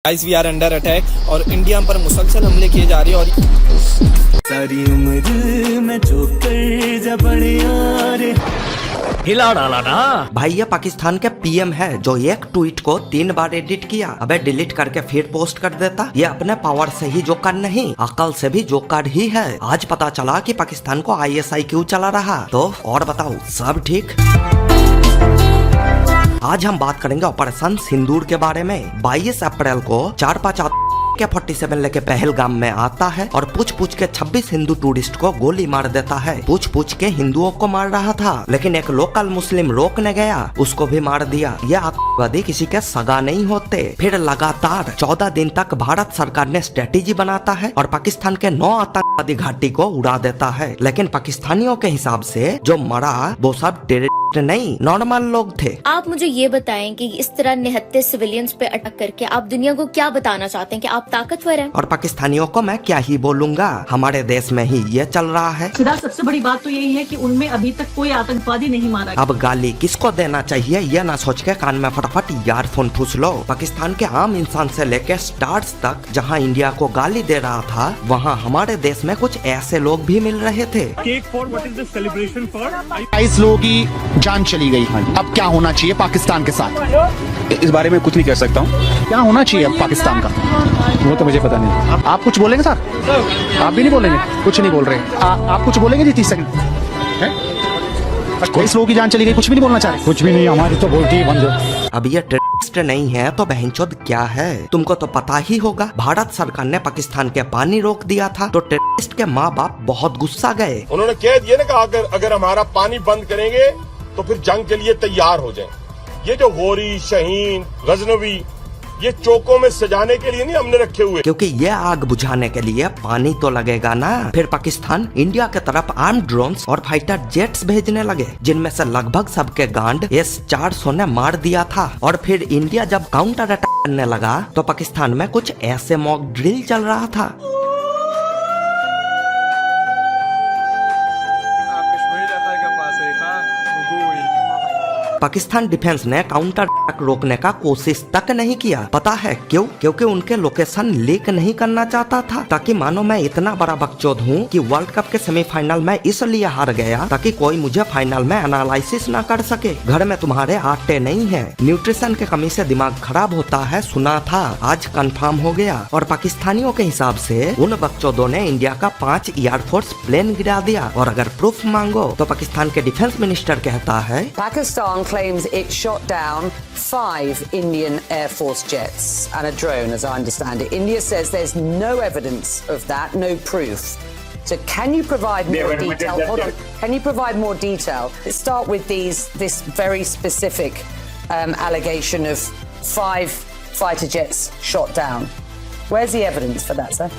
Guys we are under attack और India पर मुसलसल हमले किए जा रहे हैं और सारी उम्र मैं जो कर जा बड़े यार हिला डाला ना भाई ये पाकिस्तान के पीएम है जो एक ट्वीट को 3 बार एडिट किया। अबे डिलीट करके फिर पोस्ट कर देता। ये अपने पावर से ही जोकर नहीं, अकल से भी जोकर ही है। आज पता चला कि पाकिस्तान को ISI क्यों चला रहा। तो और बताओ, सब ठीक? आज हम बात करेंगे ऑपरेशन सिंदूर के बारे में। 22 अप्रैल को 4-5 के 47 लेके पहलगाम में आता है और पूछ के 26 हिंदू टूरिस्ट को गोली मार देता है। पूछ के हिंदुओं को मार रहा था, लेकिन एक लोकल मुस्लिम रोकने गया, उसको भी मार दिया। ये आतंकवादी किसी के सगा नहीं होते। फिर लगातार 14 दिन तक भारत सरकार ने स्ट्रेटेजी बनाता है और पाकिस्तान के 9 आतंकवादी घाटी को उड़ा देता है। लेकिन पाकिस्तानियों के हिसाब से जो मरा वो सब टेररिस्ट नहीं, नॉर्मल लोग थे। आप मुझे ये बताएं कि इस तरह निहत्ते सिविलियंस पे अटैक करके आप दुनिया को क्या बताना चाहते हैं कि आप ताकतवर हैं? और पाकिस्तानियों को मैं क्या ही बोलूंगा, हमारे देश में ही ये चल रहा है। सिद्धार्थ, सबसे बड़ी बात तो यही है कि उनमें अभी तक कोई आतंकवादी नहीं मारा गया। अब गाली किसको देना चाहिए ये ना सोच के कान में फटाफट ईयरफोन ठूस लो। पाकिस्तान के आम इंसान से लेके स्टार्स तक जहां इंडिया को गाली दे रहा था, वहां हमारे देश में कुछ ऐसे लोग भी मिल रहे थे। Cake for what is the celebration for? 22 लोगों की जान चली गई। अब क्या होना चाहिए पाकिस्तान के साथ? इस बारे में कुछ नहीं कह सकता हूँ। क्या होना चाहिए अब पाकिस्तान का? वो तो मुझे पता नहीं। आप कुछ बोलेंगे सर? आप भी नहीं बोलेंगे? कुछ नहीं बोल रहे। आप कुछ बोलेंगे जी? 30 सेकंड। 22 लोगों की जान चली गई, कुछ भी नहीं बोलना चाह रहे? कुछ भी नहीं, हमारी तो बोलती है बंद। अब ये टेररिस्ट नहीं है तो बहनचोद क्या है? तुमको तो पता ही होगा, भारत सरकार ने पाकिस्तान के पानी रोक दिया था तो टेररिस्ट के माँ बाप बहुत गुस्सा गए। उन्होंने कह दिया ना कि अगर हमारा पानी बंद करेंगे तो फिर जंग के लिए तैयार हो जाएं। ये जो होरी, शहीन, गजनवी, ये चौकों में सजाने के लिए नहीं हमने रखे हुए, क्योंकि ये आग बुझाने के लिए पानी तो लगेगा ना। फिर पाकिस्तान इंडिया के तरफ आर्म ड्रोन्स और फाइटर जेट्स भेजने लगे, जिनमें से लगभग सबके गांड S-400 ने मार दिया था। और फिर इंडिया जब काउंटर अटैक करने लगा तो पाकिस्तान में कुछ ऐसे मॉक ड्रिल चल रहा था। पाकिस्तान डिफेंस ने काउंटर अटैक रोकने का कोशिश तक नहीं किया। पता है क्यों? क्योंकि उनके लोकेशन लीक नहीं करना चाहता था, ताकि मानो मैं इतना बड़ा बकचोद हूँ कि वर्ल्ड कप के सेमीफाइनल में इसलिए हार गया ताकि कोई मुझे फाइनल में एनालिसिस ना कर सके। घर में तुम्हारे आटे नहीं है, न्यूट्रिशन के कमी से दिमाग खराब होता है, सुना था, आज कंफर्म हो गया। और पाकिस्तानियों के हिसाब से उन बकचोदों ने इंडिया का 5 एयरफोर्स प्लेन गिरा दिया। और अगर प्रूफ मांगो तो पाकिस्तान के डिफेंस मिनिस्टर कहता है, Pakistan claims it shot down 5 Indian Air Force jets and a drone, as I understand it. India says there's no evidence of that, no proof. So can you provide more detail? Hold on. Can you provide more detail? Let's start with this very specific allegation of 5 fighter jets shot down. Where's the evidence for that, sir?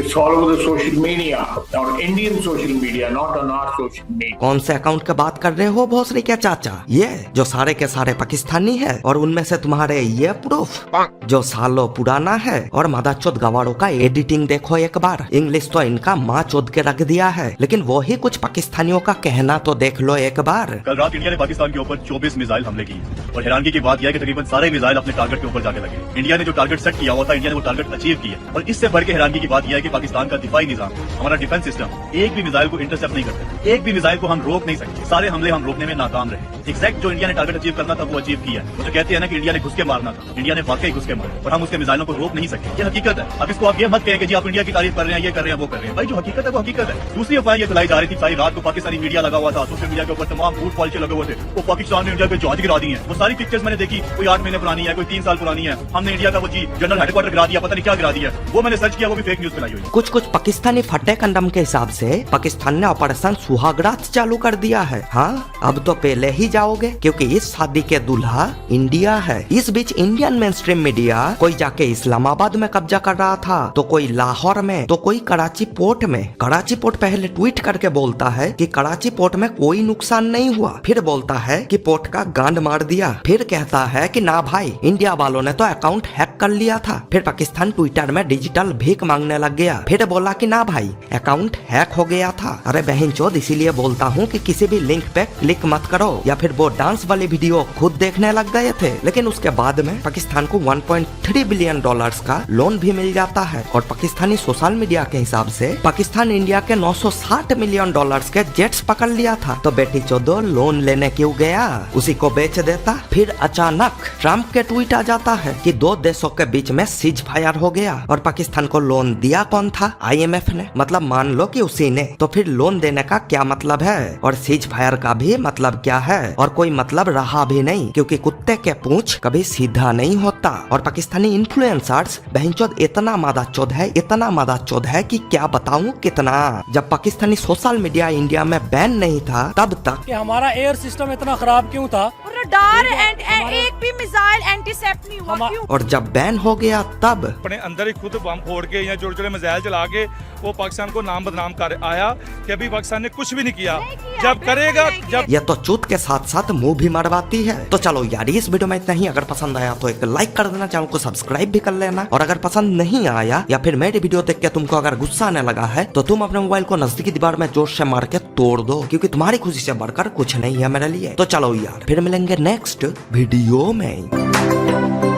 It's all over the social media, or Indian social media, not on our social media. कौन से account की बात कर रहे हो भोसड़ी के चाचा? ये जो सारे के सारे पाकिस्तानी है और उनमें से तुम्हारे ये प्रूफ जो सालों पुराना है। और मादाचोद गवारों का एडिटिंग देखो एक बार, इंग्लिश तो इनका माँ चोद के रख दिया है, लेकिन वो ही कुछ पाकिस्तानियों का कहना तो देख लो एक बार। कल रात इंडिया ने पाकिस्तान के ऊपर 24 मिसाइल हमले किए और हैरानगी की बात यह है कि तकरीबन सारे मिसाइल अपने टारगेट के ऊपर जाके लगे। इंडिया ने जो टारगेट सेट किया हुआ था, इंडिया ने वो टारगेट अचीव किया। और इससे बढ़ के हैरानगी की बात यह है कि पाकिस्तान का दिफाई निजाम, हमारा डिफेंस सिस्टम एक भी मिसाइल को इंटरसेप्ट नहीं करते, एक भी मिसाइल को हम रोक नहीं सकते। सारे हमले हम रोकने में नाकाम रहे। एग्जैक्ट जो इंडिया ने टारगेट अचीव करना था वो अचीव किया। वो जो कहते हैं ना कि इंडिया ने घुस के मारना था, इंडिया ने वाकई घुस के मारा और हम उसके मिसाइलों को रोक नहीं सकते। ये हकीकत है। अब इसको आप ये मत कहें कि जी आप इंडिया की तारीफ कर रहे हैं, ये कर रहे हैं, वो कर रहे हैं। भाई जो हकीकत है वो हकीकत है। दूसरी अफवाह ये फैलाई जा रही थी, सारी रात को पाकिस्तानी मीडिया लगा हुआ था, सोशल मीडिया के ऊपर तमाम झूठ पॉलिसी लगे हुए थे, वो पाकिस्तान ने इंडिया पे जहाज गिरा दी है। वो सारी पिक्चर्स मैंने देखी, कोई 8 महीने पुरानी है, कोई 3 साल पुरानी है। हमने इंडिया का वो जी जनरल हेडक्वार्टर गिरा दिया, पता नहीं क्या गिरा दिया। वो मैंने सर्च किया, वो भी फेक न्यूज फैलाई हुई। कुछ पाकिस्तानी फटे कंडम के हिसाब से पाकिस्तान ने ऑपरेशन सुहागरात चालू कर दिया है। हाँ, अब तो पहले ही जाओगे क्योंकि इस शादी के दूल्हा इंडिया है। इस बीच इंडियन मेन स्ट्रीम मीडिया कोई जाके इस्लामाबाद में कब्जा कर रहा था, तो कोई लाहौर में, तो कोई कराची पोर्ट में। कराची पोर्ट पहले ट्वीट करके बोलता है कि कराची पोर्ट में कोई नुकसान नहीं हुआ, फिर बोलता है कि पोर्ट का गांड मार दिया, फिर कहता है कि ना भाई इंडिया वालों ने तो अकाउंट हैक कर लिया था। फिर पाकिस्तान ट्विटर में डिजिटल भीख मांगने लग गया। फिर बोला कि ना भाई अकाउंट हैक हो गया था। अरे बहनचोद इसीलिए बोलता हूँ कि किसी भी लिंक पे क्लिक मत करो। या फिर वो डांस वाली वीडियो खुद देखने लग गए थे। लेकिन उसके बाद में पाकिस्तान को 1.3 बिलियन डॉलर्स का लोन भी मिल जाता है। और पाकिस्तानी सोशल मीडिया के हिसाब से पाकिस्तान इंडिया के 960 मिलियन डॉलर्स के जेट्स पकड़ लिया था। तो बेटी चोदो लोन लेने क्यों गया, उसी को बेच देता। फिर अचानक ट्रम्प के ट्वीट आ जाता है कि दो देशों के बीच में सीज फायर हो गया। और पाकिस्तान को लोन दिया कौन था? IMF ने। मतलब मान लो कि उसी ने। तो फिर लोन देने का क्या मतलब है? और सीज फायर का भी मतलब क्या है? और कोई मतलब रहा भी नहीं, क्योंकि कुत्ते के पूंछ कभी सीधा नहीं होता। और पाकिस्तानी इन्फ्लुएंसर्स बहनचोद इतना मादाचोद है, इतना मादाचोद है कि क्या बताऊं कितना। जब पाकिस्तानी सोशल मीडिया इंडिया में बैन नहीं था तब तक कि हमारा एयर सिस्टम इतना खराब क्यों था, रडार एंड एक भी मिसाइल एंटीसेप्ट नहीं हुआ क्यों? और जब बैन हो गया तब अपने अंदर ही खुद बम फोड़ के या छोटे छोटे मिसाइल चला के वो पाकिस्तान को नाम बदनाम कर आया कि अभी पाकिस्तान ने कुछ भी नहीं किया। जब करेगा जब ये तो चूत के साथ साथ मुंह भी मरवाती है। तो चलो यार इस वीडियो में इतना ही। अगर पसंद आया तो एक लाइक कर देना, चैनल को सब्सक्राइब भी कर लेना। और अगर पसंद नहीं आया या फिर मेरी वीडियो देख के तुमको अगर गुस्सा आने लगा है तो तुम अपने मोबाइल को नजदीकी दीवार में जोर से मार के तोड़ दो, क्योंकि तुम्हारी खुशी से बढ़कर कुछ नहीं है मेरे लिए। तो चलो यार फिर मिलेंगे नेक्स्ट वीडियो में।